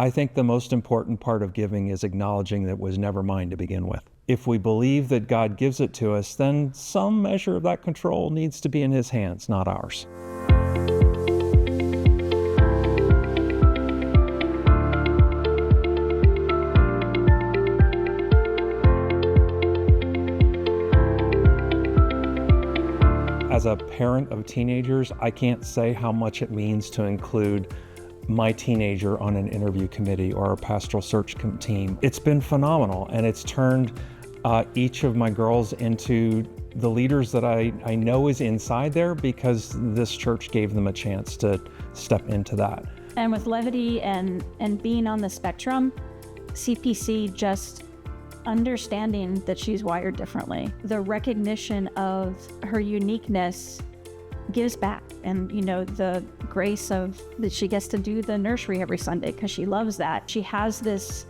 I think the most important part of giving is acknowledging that it was never mine to begin with. If we believe that God gives it to us, then some measure of that control needs to be in His hands, not ours. As a parent of teenagers, I can't say how much it means to include my teenager on an interview committee or a pastoral search team. It's been phenomenal, and it's turned each of my girls into the leaders that I know is inside there because this church gave them a chance to step into that. And with levity and being on the spectrum, CPC just understanding that she's wired differently. The recognition of her uniqueness gives back. And, the grace of that she gets to do the nursery every Sunday because she loves that. She has this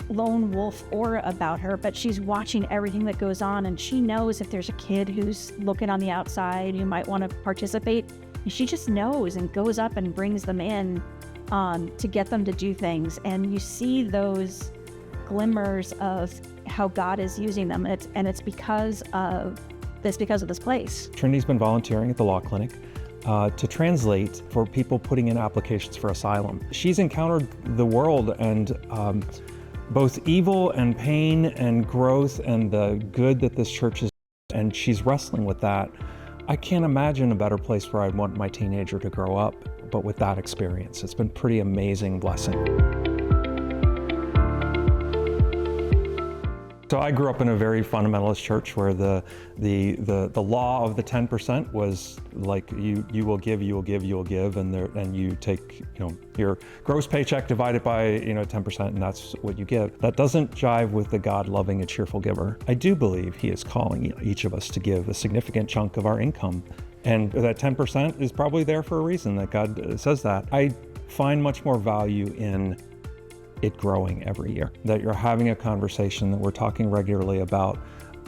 lone wolf aura about her, but she's watching everything that goes on, and she knows if there's a kid who's looking on the outside who might want to participate. And she just knows and goes up and brings them in to get them to do things. And you see those glimmers of how God is using them, and it's because of this place. Trinity's been volunteering at the law clinic to translate for people putting in applications for asylum. She's encountered the world and both evil and pain and growth and the good that this church is, and she's wrestling with that. I can't imagine a better place where I'd want my teenager to grow up, but with that experience. It's been a pretty amazing blessing. So I grew up in a very fundamentalist church where the law of the 10% was like you will give, and you take your gross paycheck divided by 10%, and that's what you give. That doesn't jive with the God-loving and cheerful giver. I do believe He is calling each of us to give a significant chunk of our income, and that 10% is probably there for a reason that God says that. I find much more value in it growing every year, that you're having a conversation, that we're talking regularly about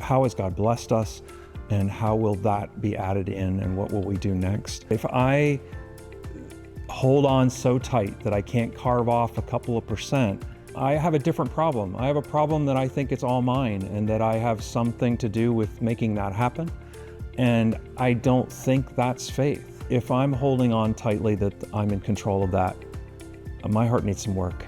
how has God blessed us and how will that be added in and what will we do next. If I hold on so tight that I can't carve off a couple of percent, I have a different problem. I have a problem that I think it's all mine and that I have something to do with making that happen. And I don't think that's faith. If I'm holding on tightly that I'm in control of that, my heart needs some work.